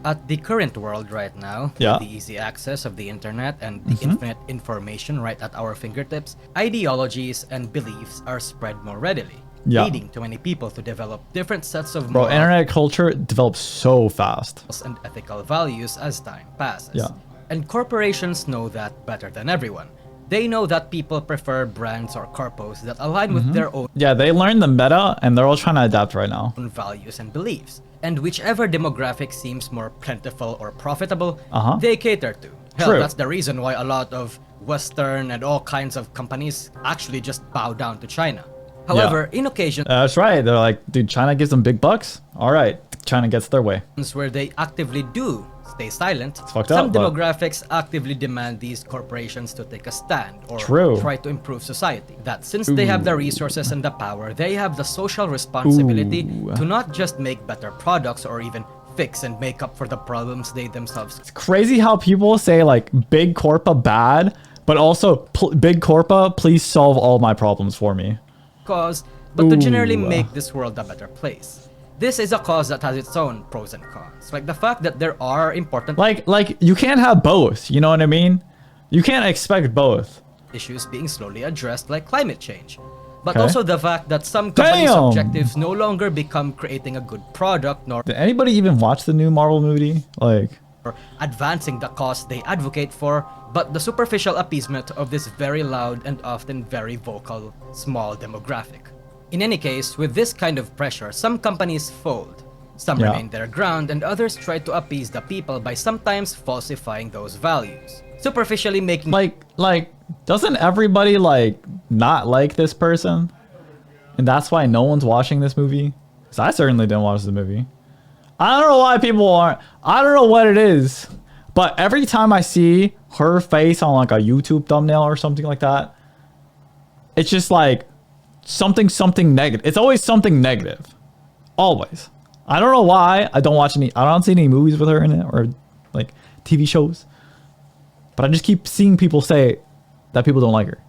at the current world right now, Yeah. with the easy access of the internet and the infinite information right at our fingertips, ideologies and beliefs are spread more readily, leading to many people to develop different sets of Bro, internet culture develops so fast. and ethical values as time passes. Yeah. And corporations know that better than everyone. They know that people prefer brands or corpos that align with their own Yeah, they learned the meta and they're all trying to adapt right now. values and beliefs. And whichever demographic seems more plentiful or profitable, they cater to. Hell, True. that's the reason why a lot of Western and all kinds of companies actually just bow down to China. However, in occasions That's right. They're like, dude, China gives them big bucks. All right, China gets their way. where they actively do stay silent, fucked some up, but- demographics actively demand these corporations to take a stand or True. try to improve society. That since they have the resources and the power, they have the social responsibility to not just make better products or even fix and make up for the problems they themselves It's crazy how people say like big corpa bad, but also big corpa, please solve all my problems for me. cause, but to generally make this world a better place. This is a cause that has its own pros and cons, like the fact that there are important Like you can't have both. You know what I mean? You can't expect both. issues being slowly addressed, like climate change. But Okay. also the fact that some companies' Damn! objectives no longer become creating a good product nor Did anybody even watch the new Marvel movie? Like, advancing the cause they advocate for, but the superficial appeasement of this very loud and often very vocal small demographic. In any case, with this kind of pressure, some companies fold. Some Yeah. remain their ground and others try to appease the people by sometimes falsifying those values. Superficially making like, doesn't everybody like not like this person? And that's why no one's watching this movie? Because I certainly didn't watch the movie. I don't know why people aren't. I don't know what it is. But every time I see her face on like a YouTube thumbnail or something like that, it's just like something negative. It's always something negative. Always. I don't know why. I don't see any movies with her in it or like TV shows. But I just keep seeing people say that people don't like her.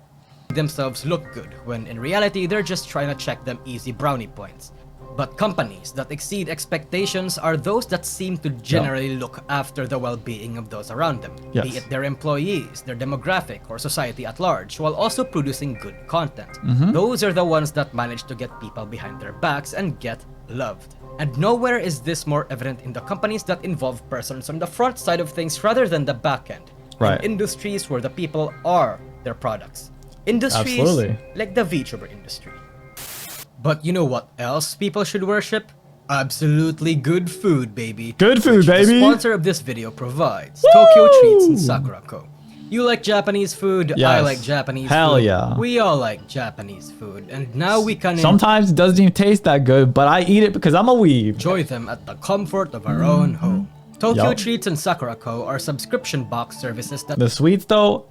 themselves look good, when in reality they're just trying to check them easy brownie points. But companies that exceed expectations are those that seem to generally look after the well-being of those around them, Yes. be it their employees, their demographic, or society at large, while also producing good content. Those are the ones that manage to get people behind their backs and get loved. And nowhere is this more evident in the companies that involve persons on the front side of things rather than the back end. Right. In industries where the people are their products. Industries Absolutely. like the VTuber industry. But you know what else people should worship? Absolutely good food, baby. Good food, which baby. The sponsor of this video provides, Tokyo Treats and Sakura Co. You like Japanese food, I Yes. like Japanese Hell food. yeah. We all like Japanese food, and now we can Sometimes it doesn't even taste that good, but I eat it because I'm a weeb. enjoy them at the comfort of our own home. Tokyo Yup. Treats and Sakura Co. are subscription box services that The sweets though,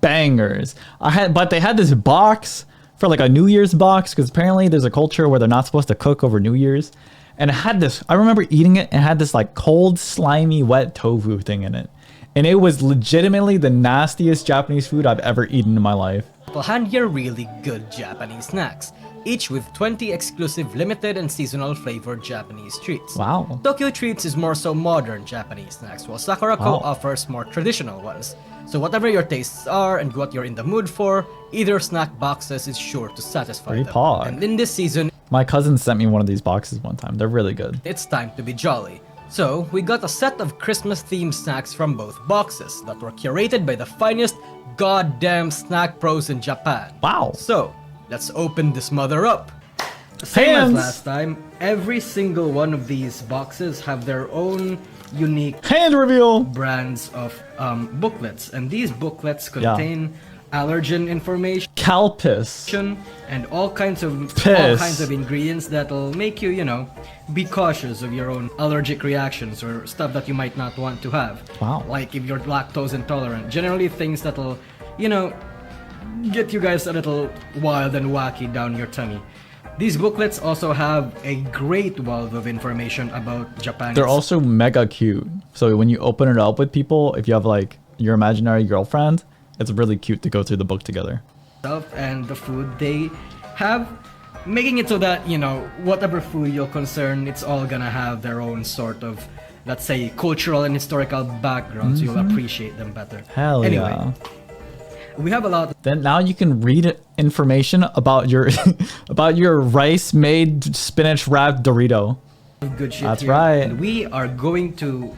bangers. But they had this box for like a New Year's box because apparently there's a culture where they're not supposed to cook over New Year's. And it had this, I remember eating it and it had this like cold, slimy, wet tofu thing in it. And it was legitimately the nastiest Japanese food I've ever eaten in my life. will hand you really good Japanese snacks, each with 20 exclusive limited and seasonal flavored Japanese treats. Wow. Tokyo Treats is more so modern Japanese snacks, while Sakura Co. Wow. offers more traditional ones. So whatever your tastes are and what you're in the mood for, either snack boxes is sure to satisfy Free them. pog. And in this season, My cousin sent me one of these boxes one time. They're really good. it's time to be jolly. So, we got a set of Christmas-themed snacks from both boxes that were curated by the finest goddamn snack pros in Japan. Wow. So, let's open this mother up. Same as Hands. last time, every single one of these boxes have their own unique Hand reveal. brands of booklets, and these booklets contain allergen information Calpis. and all kinds of Piss. ingredients that'll make you, you know, be cautious of your own allergic reactions or stuff that you might not want to have. Wow. Like if you're lactose intolerant, generally things that'll, you know, get you guys a little wild and wacky down your tummy. These booklets also have a great wealth of information about Japan. They're also mega cute. So when you open it up with people, if you have like your imaginary girlfriend, it's really cute to go through the book together. Stuff and the food they have, making it so that, you know, whatever food you'll concern, it's all gonna have their own sort of let's say, cultural and historical backgrounds, you'll appreciate them better. Hell anyway, yeah. we have a lot. Then now you can read information about your about your rice made spinach wrapped Dorito. Good shit. That's here. right. And we are going to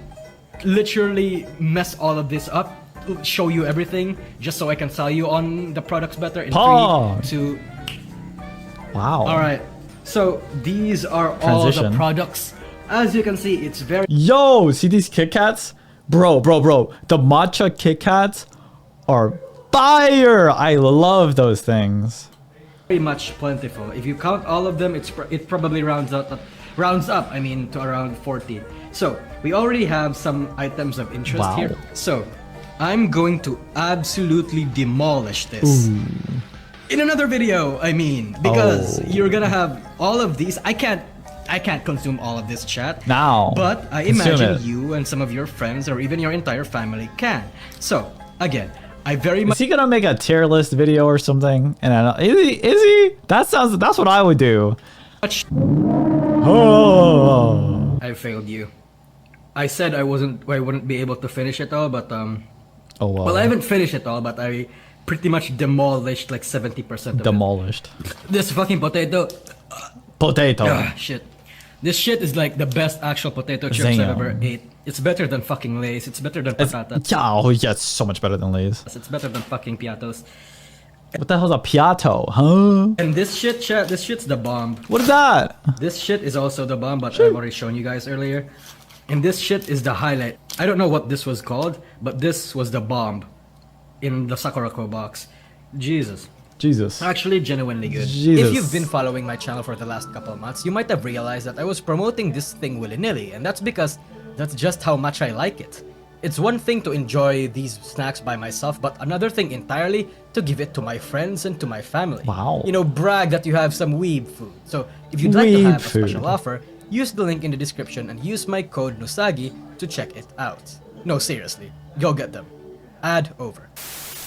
literally mess all of this up, show you everything, just so I can sell you on the products better. In Pause. 3, 2. Wow. All right. So these are all the Transition. products. As you can see, it's very Yo, see these Kit Kats? Bro. The matcha Kit Kats are fire. I love those things. much plentiful. If you count all of them, it probably rounds up. I mean, to around 40. So we already have some items of interest Wow. here. So I'm going to absolutely demolish this. Ooh. In another video, I mean, because Oh. you're gonna have all of these. I can't consume all of this chat Now, but I consume imagine it. you and some of your friends or even your entire family can. So again, I very Is much he gonna make a tier list video or something? And I don't, is he? That's what I would do. Oh. I failed you. I said I wouldn't be able to finish it all, but Oh wow. well, I haven't finished it all, but I pretty much demolished like 70% of Demolished. it. This fucking potato. Potato. Shit. This shit is like the best actual potato chips I've Damn. ever ate. It's better than fucking Lay's. It's better than patatas. Yeah, it's so much better than Lay's. It's better than fucking piatos. What the hell's a piatto, huh? And this shit, chat, this shit's the bomb. What is that? This shit is also the bomb, but I've already shown you guys earlier. And this shit is the highlight. I don't know what this was called, but this was the bomb in the Sakurako box. Jesus. Jesus. Actually, genuinely good. Jesus. If you've been following my channel for the last couple months, you might have realized that I was promoting this thing willy-nilly, and that's because that's just how much I like it. It's one thing to enjoy these snacks by myself, but another thing entirely to give it to my friends and to my family. Wow. You know, brag that you have some weeb food. So if you'd like to Weeb have a special food. offer, use the link in the description and use my code Nousagi to check it out. No, seriously, go get them. Ad over.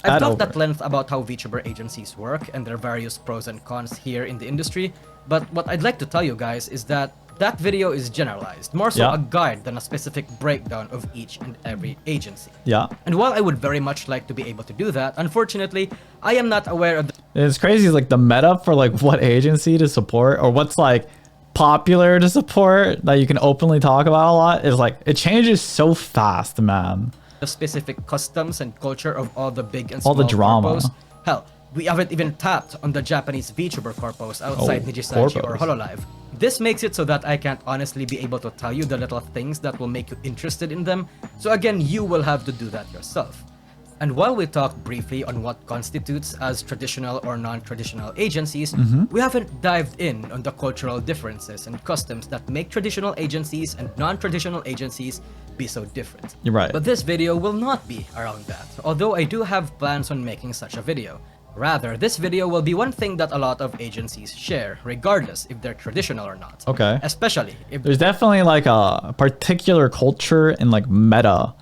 I've Ad talked over. at length about how VTuber agencies work and their various pros and cons here in the industry, but what I'd like to tell you guys is that that video is generalized, more so Yeah. a guide than a specific breakdown of each and every agency. Yeah. And while I would very much like to be able to do that, unfortunately, I am not aware of the It's crazy, like the meta for like what agency to support or what's like popular to support that you can openly talk about a lot is like it changes so fast, man. specific customs and culture of all the big and All small the drama. corpos. Hell, we haven't even tapped on the Japanese VTuber corpos outside Oh, Nijisachi or corpos. Hololive. This makes it so that I can't honestly be able to tell you the little things that will make you interested in them, so again, you will have to do that yourself. And while we talked briefly on what constitutes as traditional or non-traditional agencies, we haven't dived in on the cultural differences and customs that make traditional agencies and non-traditional agencies be so different. You're right. But this video will not be around that, although I do have plans on making such a video. Rather, this video will be one thing that a lot of agencies share, regardless if they're traditional or not. Okay. Especially if There's definitely like a particular culture and like meta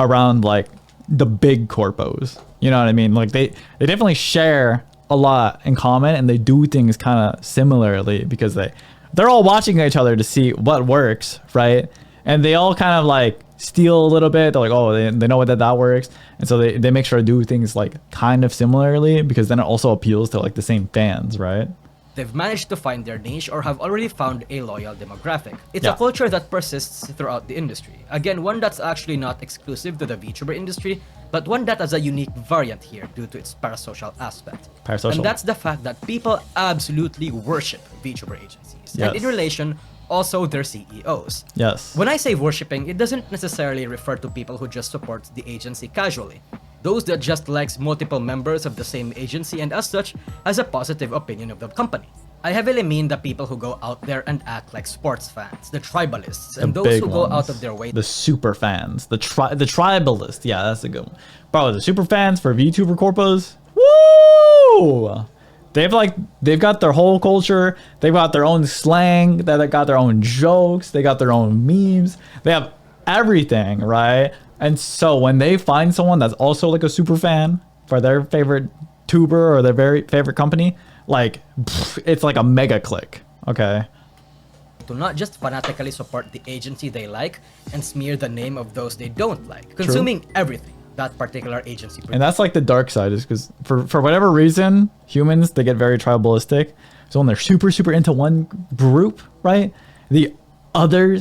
around like the big corpos. You know what I mean? Like they definitely share a lot in common and they do things kind of similarly because they're all watching each other to see what works, right? And they all kind of like steal a little bit. They're like, oh, they know that works. And so they make sure to do things like kind of similarly because then it also appeals to like the same fans, right? they've managed to find their niche or have already found a loyal demographic. It's Yeah. a culture that persists throughout the industry. Again, one that's actually not exclusive to the VTuber industry, but one that has a unique variant here due to its parasocial aspect. Parasocial. And that's the fact that people absolutely worship VTuber agencies. And in Yes. relation, also their CEOs. Yes. When I say worshipping, it doesn't necessarily refer to people who just support the agency casually. Those that just likes multiple members of the same agency and as such has a positive opinion of the company. I heavily mean the people who go out there and act like sports fans, the tribalists, and those big who go out ones. of their way. The super fans, the tribalist. Yeah, that's a good one. Bro, the super fans for VTuber corpos. Woo! They've got their whole culture. They've got their own slang. They got their own jokes. They got their own memes. They have everything, right? And so when they find someone that's also like a super fan for their favorite tuber or their very favorite company, like it's like a mega click. Okay. to not just fanatically support the agency they like and smear the name of those they don't like, consuming everything that particular agency produces. And that's like the dark side, is because for whatever reason, humans, they get very tribalistic. So when they're super into one group, right? The other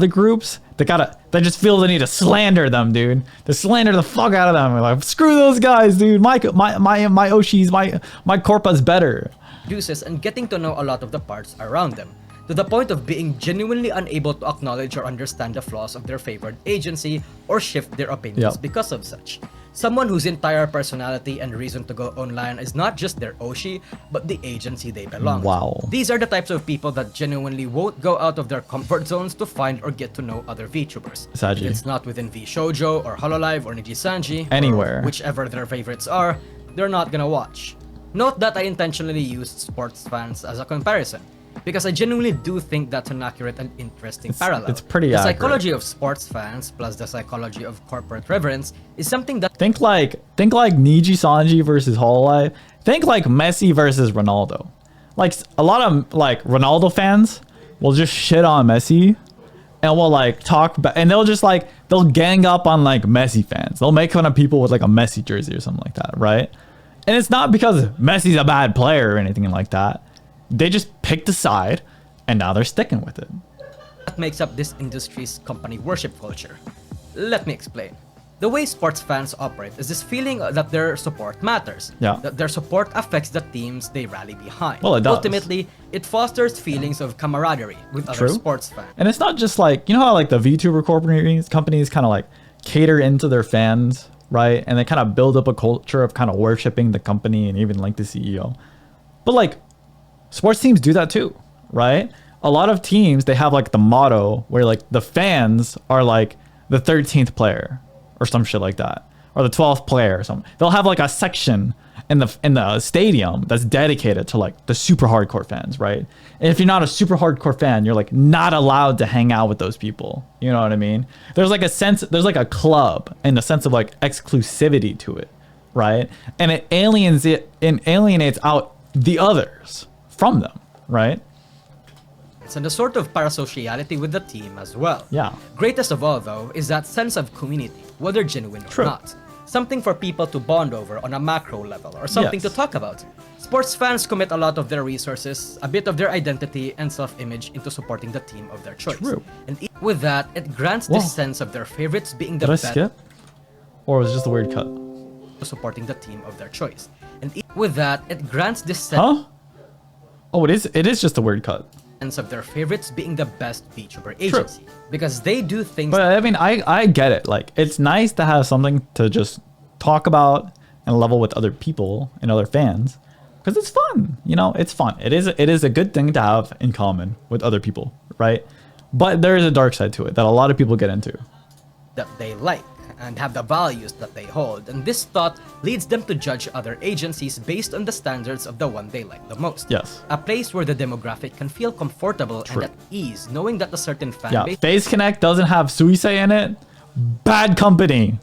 groups, they just feel the need to slander them, dude. They slander the fuck out of them. We're like, screw those guys, dude. My Oshis, my Corpa's better. Produces and getting to know a lot of the parts around them, to the point of being genuinely unable to acknowledge or understand the flaws of their favored agency or shift their opinions because of such. Someone whose entire personality and reason to go online is not just their Oshi, but the agency they belong to. These are the types of people that genuinely won't go out of their comfort zones to find or get to know other VTubers. Saji. It's not within VShoujo or Hololive or Nijisanji, anywhere, or whichever their favorites are, they're not gonna watch. Note that I intentionally used sports fans as a comparison, because I genuinely do think that's an accurate and interesting parallel. It's pretty The accurate. psychology of sports fans plus the psychology of corporate reverence is something that think like Niji Sanji versus Hololive. Think like Messi versus Ronaldo. Like a lot of like Ronaldo fans will just shit on Messi and will like talk and they'll gang up on like Messi fans. They'll make fun of people with like a Messi jersey or something like that, right? And it's not because Messi's a bad player or anything like that. They just picked a side, and now they're sticking with it. That makes up this industry's company worship culture. Let me explain. The way sports fans operate is this feeling that their support matters. That their support affects the teams they rally behind. Well, it does. Ultimately, it fosters feelings of camaraderie with other sports fans. And it's not just like, you know how like the VTuber companies kind of like cater into their fans, right? And they kind of build up a culture of kind of worshiping the company and even like the CEO. But like, sports teams do that too, right? A lot of teams, they have like the motto where like the fans are like the 13th player or some shit like that, or the 12th player or something. They'll have like a section in the stadium that's dedicated to like the super hardcore fans, right? And if you're not a super hardcore fan, you're like not allowed to hang out with those people. You know what I mean? There's like a club and a sense of like exclusivity to it, right? And it alienates out the others from them, right? And a sort of parasociality with the team as well. Yeah. Greatest of all, though, is that sense of community, whether genuine or not. Something for people to bond over on a macro level, or something to talk about. Sports fans commit a lot of their resources, a bit of their identity and self-image into supporting the team of their choice. And with that, it grants this sense of their favorites being the best. Did I skip? Or was it just a weird cut? Supporting the team of their choice. And with that, it grants this sense. Huh? Oh, it is just a weird cut. Of their favorites being the best VTuber agency. Because they do things. But I mean, I get it. Like, it's nice to have something to just talk about and level with other people and other fans. Because it's fun. You know, it's fun. It is a good thing to have in common with other people, right? But there is a dark side to it that a lot of people get into. That they like and have the values that they hold, and this thought leads them to judge other agencies based on the standards of the one they like the most. Yes. A place where the demographic can feel comfortable and at ease, knowing that a certain fan base Phase Connect doesn't have Suisei in it. Bad company.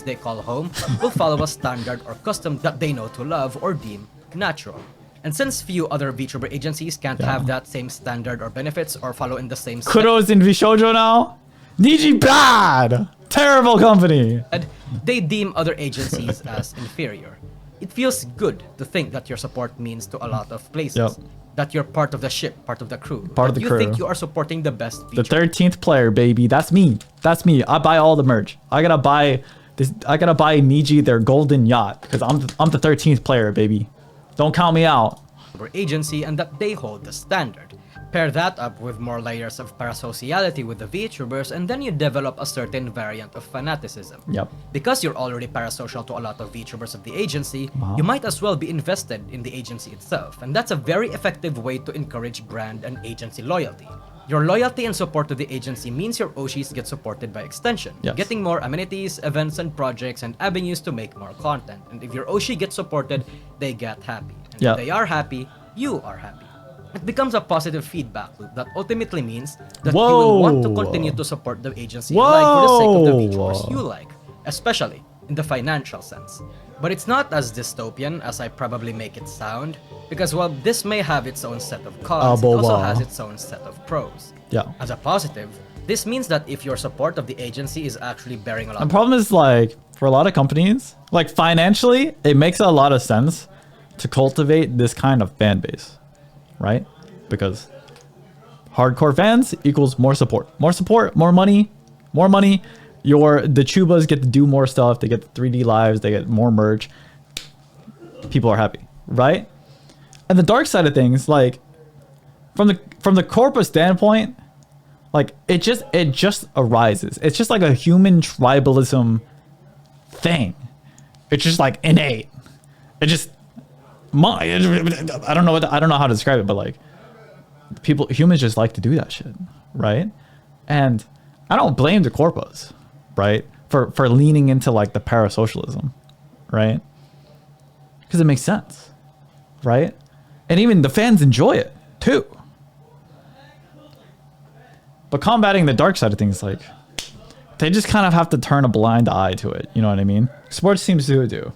They call home will follow a standard or custom that they know to love or deem natural. And since few other VTuber agencies can't have that same standard or benefits or follow in the same Kudos in Vishoujo now. Niji bad. Terrible company. And they deem other agencies as inferior. It feels good to think that your support means to a lot of places. That you're part of the ship, part of the crew. You think you are supporting the best VTuber. The 13th player, baby. That's me. That's me. I buy all the merch. I gotta buy Niji their golden yacht because I'm the 13th player, baby. Don't count me out. Agency and that they hold the standard. Pair that up with more layers of parasociality with the VTubers, and then you develop a certain variant of fanaticism. Because you're already parasocial to a lot of VTubers of the agency, you might as well be invested in the agency itself, and that's a very effective way to encourage brand and agency loyalty. Your loyalty and support to the agency means your Oshis get supported by extension, getting more amenities, events, and projects and avenues to make more content. And if your Oshi gets supported, they get happy. And if they are happy, you are happy. It becomes a positive feedback loop that ultimately means that you will want to continue to support the agency you like for the sake of the VTubers you like, especially in the financial sense. But it's not as dystopian as I probably make it sound, because while this may have its own set of cons, it also has its own set of pros. Yeah. As a positive, this means that if your support of the agency is actually bearing a lot The problem is like for a lot of companies, like financially, it makes a lot of sense to cultivate this kind of fan base, right? Because hardcore fans equals more support, more money, more money. The Chubas get to do more stuff. They get the 3D lives. They get more merch. People are happy, right? And the dark side of things, like from the corporate standpoint, like it just arises. It's just like a human tribalism thing. It's just like innate. It just I don't know how to describe it, but like humans just like to do that shit, right? And I don't blame the corpos, right, for leaning into like the parasocialism, right? Because it makes sense, right? And even the fans enjoy it too. But combating the dark side of things, like, they just kind of have to turn a blind eye to it. You know what I mean? Sports seems to do.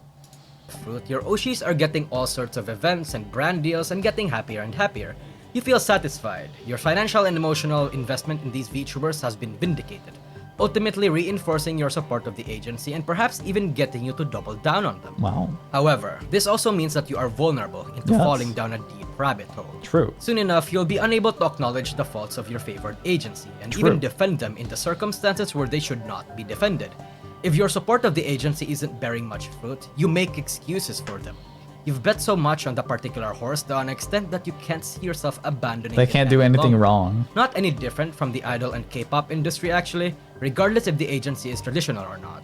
fruit, your Oshis are getting all sorts of events and brand deals and getting happier and happier. You feel satisfied. Your financial and emotional investment in these VTubers has been vindicated, ultimately reinforcing your support of the agency and perhaps even getting you to double down on them. Wow. However, this also means that you are vulnerable into falling down a deep rabbit hole. True. Soon enough, you'll be unable to acknowledge the faults of your favored agency and even defend them in the circumstances where they should not be defended. If your support of the agency isn't bearing much fruit, you make excuses for them. You've bet so much on the particular horse to an extent that you can't see yourself abandoning They it can't do any anything longer. wrong. Not any different from the idol and K-pop industry actually, regardless if the agency is traditional or not.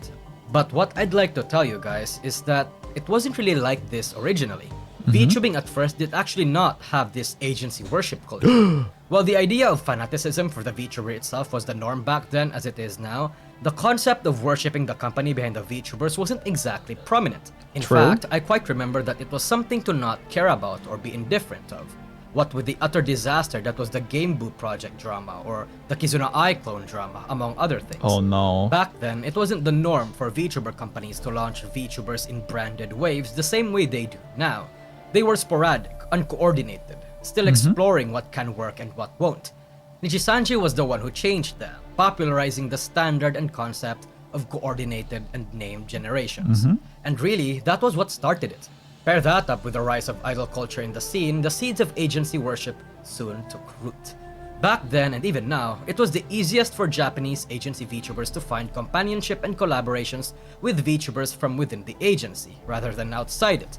But what I'd like to tell you guys is that it wasn't really like this originally. VTubing at first did actually not have this agency worship culture. While the idea of fanaticism for the VTuber itself was the norm back then as it is now, the concept of worshipping the company behind the VTubers wasn't exactly prominent. In fact, I quite remember that it was something to not care about or be indifferent of. What with the utter disaster that was the Game Boo project drama or the Kizuna Eye clone drama, among other things. Oh no. Back then, it wasn't the norm for VTuber companies to launch VTubers in branded waves the same way they do now. They were sporadic, uncoordinated, still exploring what can work and what won't. Nijisanji was the one who changed that, popularizing the standard and concept of coordinated and named generations. And really, that was what started it. Pair that up with the rise of idol culture in the scene, the seeds of agency worship soon took root. Back then and even now, it was the easiest for Japanese agency VTubers to find companionship and collaborations with VTubers from within the agency, rather than outside it.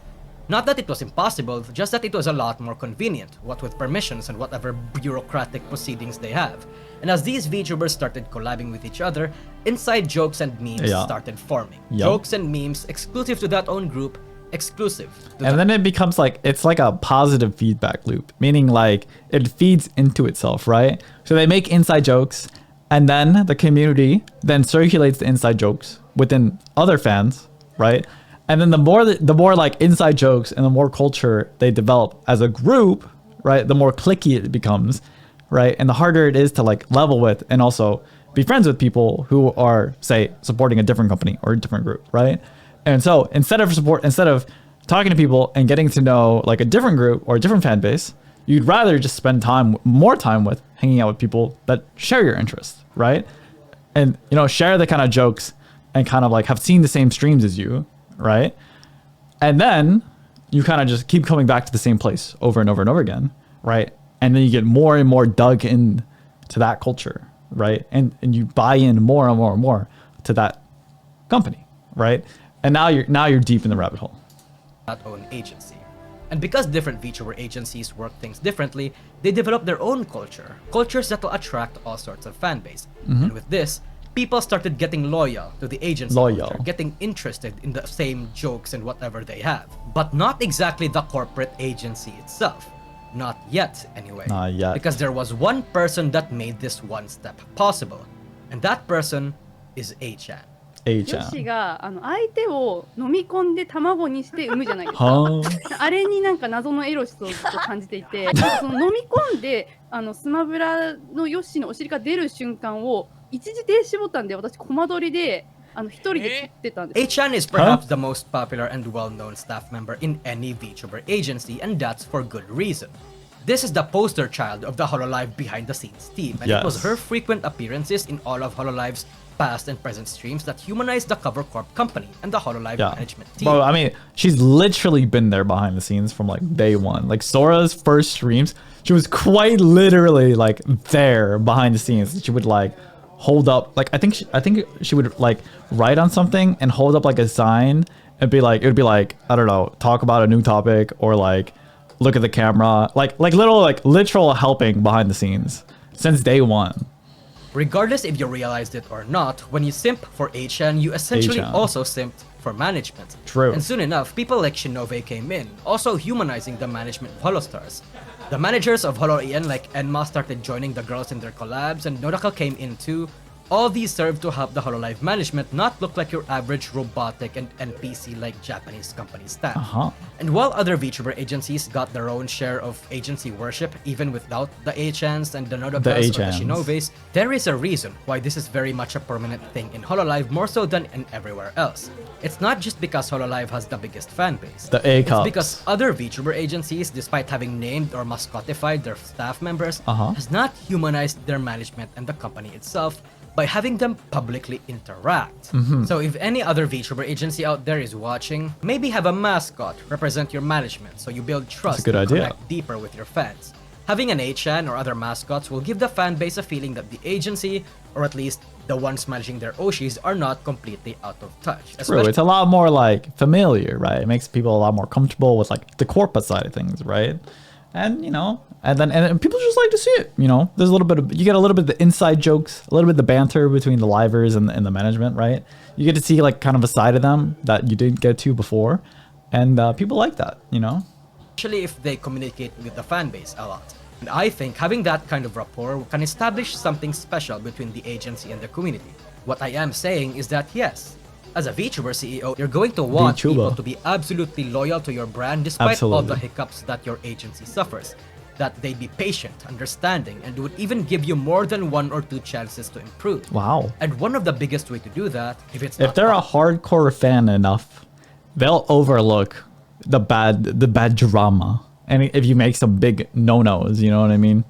Not that it was impossible, just that it was a lot more convenient, what with permissions and whatever bureaucratic proceedings they have. And as these VTubers started collabing with each other, inside jokes and memes started forming. Jokes and memes exclusive to that own group, exclusive to And then it becomes like, it's like a positive feedback loop, meaning like it feeds into itself, right? So they make inside jokes and then the community then circulates the inside jokes within other fans, right? And then the more like inside jokes and the more culture they develop as a group, right? The more cliquey it becomes, right? And the harder it is to like level with and also be friends with people who are, say, supporting a different company or a different group, right? And so instead of talking to people and getting to know like a different group or a different fan base, you'd rather just spend more time with hanging out with people that share your interests, right? And, you know, share the kind of jokes and kind of like have seen the same streams as you, right? And then you kind of just keep coming back to the same place over and over and over again, right? And then you get more and more dug in to that culture, right? And you buy in more and more and more to that company, right? And now you're deep in the rabbit hole. that own agency. And because different VTuber agencies work things differently, they develop their own cultures that will attract all sorts of fan base. And with this, people started getting loyal to the agency culture, getting interested in the same jokes and whatever they have. But not exactly the corporate agency itself. Not yet, anyway. Not yet. Because there was one person that made this one step possible. And that person is A-chan. 女子が相手を飲み込んで卵にして産むじゃないですか。はあれになんか謎のエロスをずっと感じていて、その飲み込んでスマブラのヨッシーのお尻が出る瞬間を一時停止ボタンで私コマ撮りで一人で撮ってたんです。 A-chan is perhaps the most popular and well-known staff member in any VTuber agency, and that's for good reason. This is the poster child of the HoloLive behind-the-scenes team, and it was Yes. her frequent appearances in all of HoloLive's past and present streams that humanized the Cover Corp company and the HoloLive management team. Well, I mean, she's literally been there behind the sones from like day one. Like Sora's first streams, she was quite literally like there behind the scenes. She would like hold up, like I think she would like write on something and hold up like a sign and be like, it would be like, I don't know, talk about a new topic or like look at the camera, like literal helping behind the scenes since day one. Regardless if you realized it or not, when you simp for A-chan, you essentially A-chan. also simped for management. True. And soon enough, people like Shinove came in, also humanizing the management of Holostars. The managers of HoloEN like Enma started joining the girls in their collabs, and Nodaka came in too. All these serve to help the HoloLive management not look like your average robotic and NPC-like Japanese company staff. And while other VTuber agencies got their own share of agency worship, even without the A-chans and the Nodakas or the Shinoves, there is a reason why this is very much a permanent thing in HoloLive more so than in everywhere else. It's not just because HoloLive has the biggest fan base. The A It's cups. because other VTuber agencies, despite having named or mascotified their staff members, has not humanized their management and the company itself by having them publicly interact. So if any other VTuber agency out there is watching, maybe have a mascot represent your management so you build trust good and idea. connect deeper with your fans. Having an A-chan or other mascots will give the fan base a feeling that the agency, or at least the ones managing their Oshis, are not completely out of touch. True, it's a lot more like familiar, right? It makes people a lot more comfortable with like the corporate side of things, right? And you know, and people just like to see it. You know, there's a little bit of, you get a little bit of the inside jokes, a little bit of the banter between the livers and the management, right? You get to see like kind of a side of them that you didn't get to before, and people like that, you know. Especially if they communicate with the fan base a lot. And I think having that kind of rapport can establish something special between the agency and the community. What I am saying is that yes, as a VTuber CEO, you're going to want people to be absolutely loyal to your brand despite all the hiccups that your agency suffers. That they be patient, understanding, and would even give you more than 1 or 2 chances to improve. Wow. And one of the biggest way to do that, if they're a hardcore fan enough, they'll overlook the bad drama. And if you make some big no-nos, you know what I mean?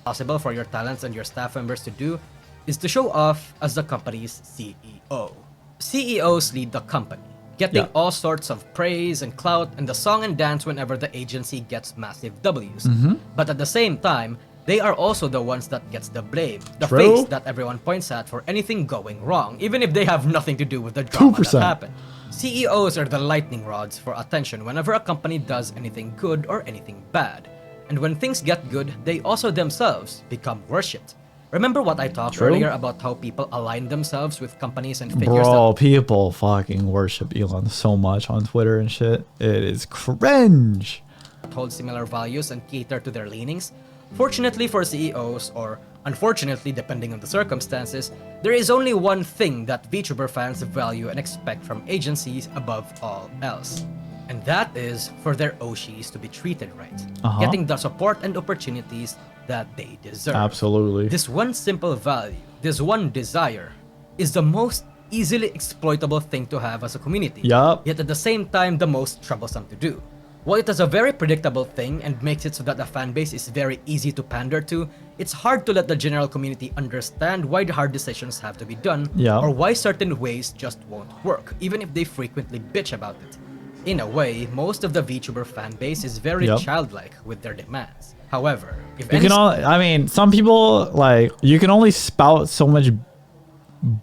Possible for your talents and your staff members to do is to show off as the company's CEO. CEOs lead the company, getting all sorts of praise and clout and the song and dance whenever the agency gets massive W's. But at the same time, they are also the ones that gets the blame, the face that everyone points at for anything going wrong, even if they have nothing to do with the drama that happened. CEOs are the lightning rods for attention whenever a company does anything good or anything bad. And when things get good, they also themselves become worshipped. Remember what I talked earlier about how people align themselves with companies and figures? Bro, people fucking worship Elon so much on Twitter and shit. It is cringe. Hold similar values and cater to their leanings. Fortunately for CEOs, or unfortunately depending on the circumstances, there is only one thing that VTuber fans value and expect from agencies above all else. And that is for their Oshis to be treated right, getting the support and opportunities that they deserve. Absolutely. This one simple value, this one desire, is the most easily exploitable thing to have as a community. Yup. Yet at the same time, the most troublesome to do. While it is a very predictable thing and makes it so that the fanbase is very easy to pander to, it's hard to let the general community understand why the hard decisions have to be done, or why certain ways just won't work, even if they frequently bitch about it. In a way, most of the VTuber fanbase is very childlike with their demands. However, if I mean, some people, like, you can only spout so much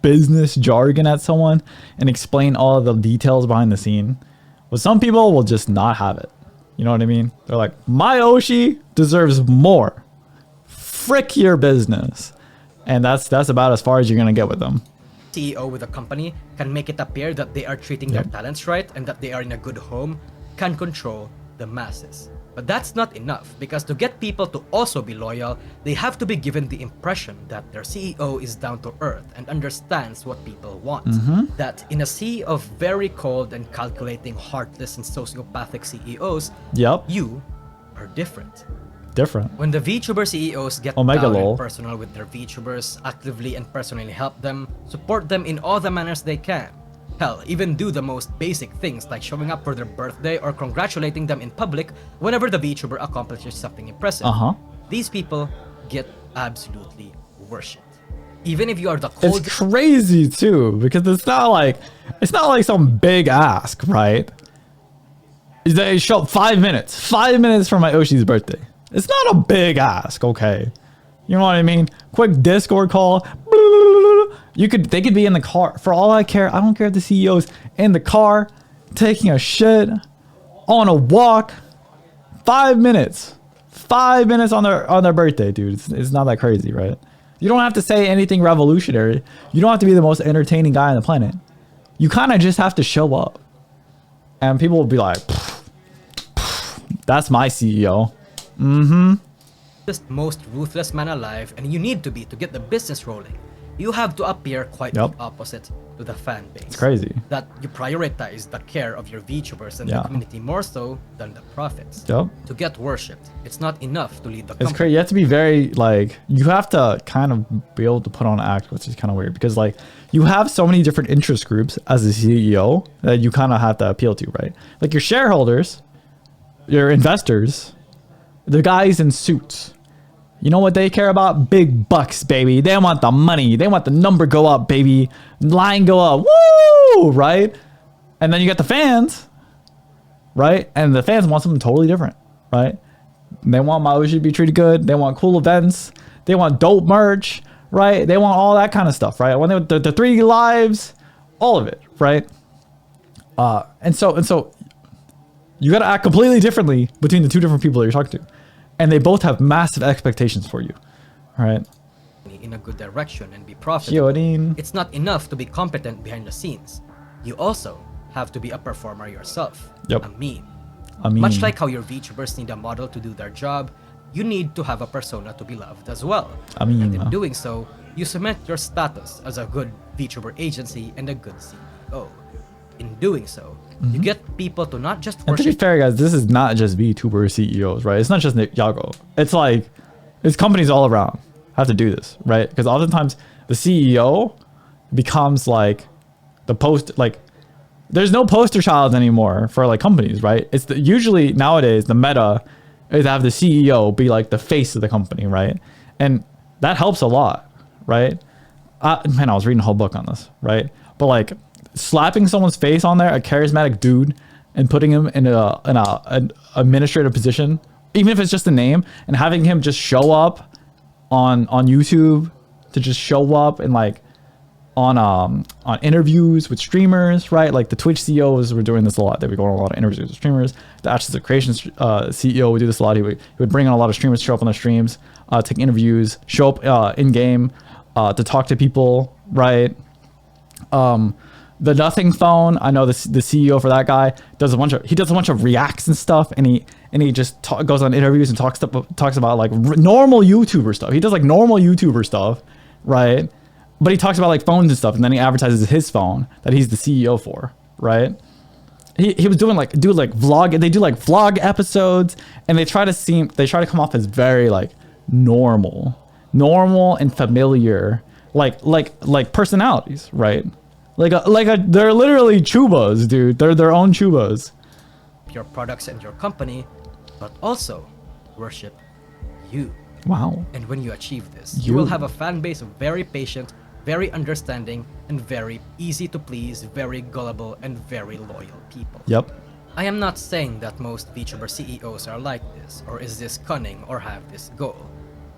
business jargon at someone and explain all of the details behind the scene. But some people will just not have it. You know what I mean? They're like, my Oshi deserves more. Frick your business. And that's about as far as you're gonna get with them. CEO with a company can make it appear that they are treating their talents right and that they are in a good home, can control the masses. But that's not enough, because to get people to also be loyal, they have to be given the impression that their CEO is down to earth and understands what people want. That in a sea of very cold and calculating, heartless and sociopathic CEOs, you are different. different. When the VTuber CEOs get Omega down lol. and personal with their VTubers, actively and personally help them, support them in all the manners they can. Hell, even do the most basic things like showing up for their birthday or congratulating them in public whenever the VTuber accomplishes something impressive. These people get absolutely worshipped. Even if you are the coldest... It's crazy too, because it's not like some big ask, right? They show up 5 minutes. 5 minutes for my Oshi's birthday. It's not a big ask, okay? You know what I mean? Quick Discord call. They could be in the car. For all I care, I don't care if the CEO's in the car, taking a shit, on a walk. 5 minutes. 5 minutes on their birthday, dude. It's not that crazy, right? You don't have to say anything revolutionary. You don't have to be the most entertaining guy on the planet. You kind of just have to show up. And people will be like, that's my CEO. Most ruthless man alive, and you need to be to get the business rolling. You have to appear quite the opposite to the fan base. It's crazy. That you prioritize the care of your VTubers and the community more so than the profits. To get worshipped, it's not enough to lead the company. It's crazy. You have to be very, like, you have to kind of be able to put on an act, which is kind of weird because, like, you have so many different interest groups as a CEO that you kind of have to appeal to, right? Like your shareholders, your investors, the guys in suits. You know what they care about? Big bucks, baby. They want the money. They want the number go up, baby. Line go up. Woo! Right? And then you got the fans, right? And the fans want something totally different, right? They want Maoshi to be treated good. They want cool events. They want dope merch, right? They want all that kind of stuff, right? When the 3 lives, all of it, right? And so you got to act completely differently between the two different people that you're talking to. And they both have massive expectations for you, right? In a good direction and be profitable. Hyorin. It's not enough to be competent behind the scenes. You also have to be a performer yourself. Yep. A meme. Much like how your VTubers need a model to do their job, you need to have a persona to be loved as well. And in doing so, you cement your status as a good VTuber agency and a good CEO. In doing so, you get people to not just worship. And to be fair, guys, this is not just VTuber CEOs, right? It's not just Nick Yago. It's like, it's companies all around have to do this, right? Because oftentimes the CEO becomes like the there's no poster child anymore for like companies, right? It's usually nowadays the meta is to have the CEO be like the face of the company, right? And that helps a lot, right? Man, I was reading a whole book on this, right? But like, slapping someone's face on there, a charismatic dude, and putting him in an administrative position, even if it's just a name, and having him just show up on YouTube, to just show up and like on interviews with streamers, right? Like the Twitch CEOs were doing this a lot. They would go on a lot of interviews with streamers. The Ashes of Creation CEO would do this a lot. He would bring on a lot of streamers to show up on their streams, take interviews, show up in game to talk to people, right? The Nothing Phone, I know the CEO for that guy does a bunch of reacts and stuff, and he just goes on interviews and talks about like normal YouTuber stuff. He does like normal YouTuber stuff, right? But he talks about like phones and stuff, and then he advertises his phone that he's the CEO for, right? He was doing like vlog. They do like vlog episodes, and they try to come off as very like normal and familiar, like personalities, right? They're literally chubas, dude. They're their own chubas. Your products and your company, but also worship you. Wow. And when you achieve this, you will have a fan base of very patient, very understanding, and very easy to please, very gullible, and very loyal people. Yep. I am not saying that most VTuber CEOs are like this, or is this cunning, or have this goal.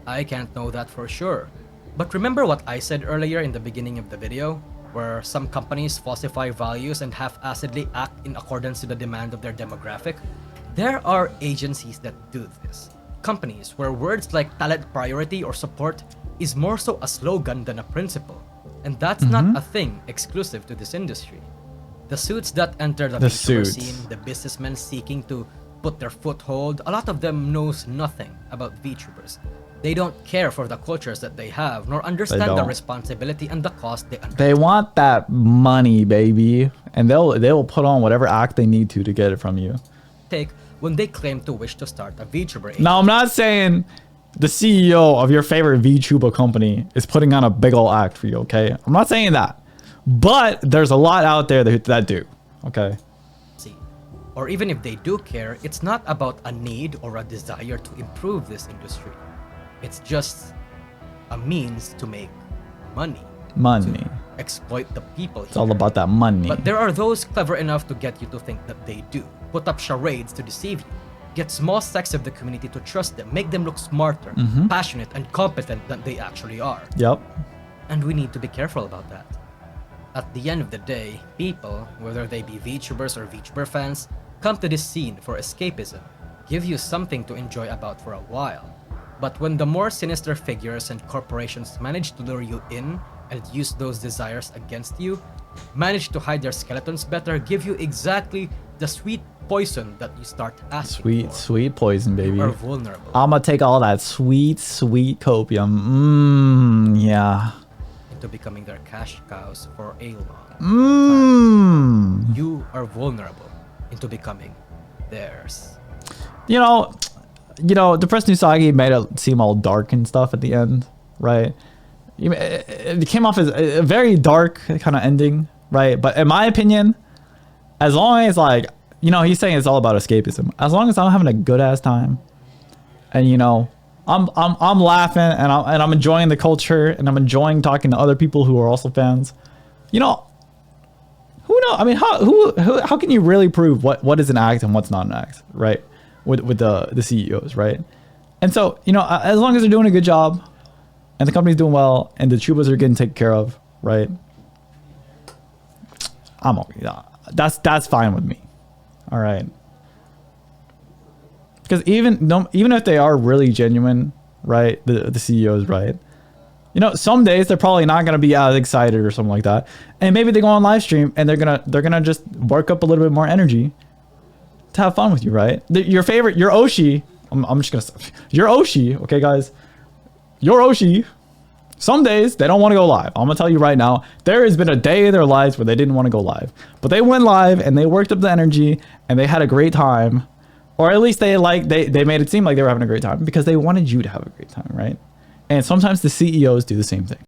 I can't know that for sure. But remember what I said earlier in the beginning of the video? Where some companies falsify values and half-assedly act in accordance to the demand of their demographic? There are agencies that do this. Companies where words like talent priority or support is more so a slogan than a principle. And that's not a thing exclusive to this industry. The suits that enter the VTuber scene, the businessmen seeking to put their foothold, a lot of them knows nothing about VTubers. They don't care for the cultures that they have, nor understand the responsibility and the cost they undertake. They want that money, baby, and they'll put on whatever act they need to get it from you. when they claim to wish to start a VTuber agency. Now, I'm not saying the CEO of your favorite VTuber company is putting on a big ol' act for you, okay? I'm not saying that. But there's a lot out there that do, okay? Or even if they do care, it's not about a need or a desire to improve this industry. It's just a means to make money. Money. To exploit the people here. It's all about that money. But there are those clever enough to get you to think that they do. Put up charades to deceive you. Get small sects of the community to trust them. Make them look smarter, passionate, and competent than they actually are. Yep. And we need to be careful about that. At the end of the day, people, whether they be VTubers or VTuber fans, come to this scene for escapism, give you something to enjoy about for a while. But when the more sinister figures and corporations manage to lure you in and use those desires against you, manage to hide their skeletons better, give you exactly the sweet poison that you start asking for. Sweet poison, baby. You are vulnerable. I'ma take all that sweet copium. Yeah. Into becoming their cash cows for a long time. You are vulnerable into becoming theirs. You know, Depressed Nousagi made it seem all dark and stuff at the end, right? It came off as a very dark kind of ending, right? But in my opinion, as long as he's saying it's all about escapism. As long as I'm having a good ass time, and I'm laughing and I'm enjoying the culture and I'm enjoying talking to other people who are also fans. Who knows? I mean, how can you really prove what is an act and what's not an act, right? With the CEOs, right? And so, as long as they're doing a good job and the company's doing well and the tubas are getting taken care of, right? I'm okay. That's fine with me. All right. Because even if they are really genuine, right? The CEOs, right? Some days they're probably not gonna be as excited or something like that, and maybe they go on live stream and they're gonna just work up a little bit more energy to have fun with you, right? Your Oshi. I'm just gonna say, your Oshi, okay, guys. Your Oshi. Some days they don't want to go live. I'm gonna tell you right now, there has been a day of their lives where they didn't want to go live, but they went live and they worked up the energy and they had a great time, or at least they made it seem like they were having a great time because they wanted you to have a great time, right? And sometimes the CEOs do the same thing.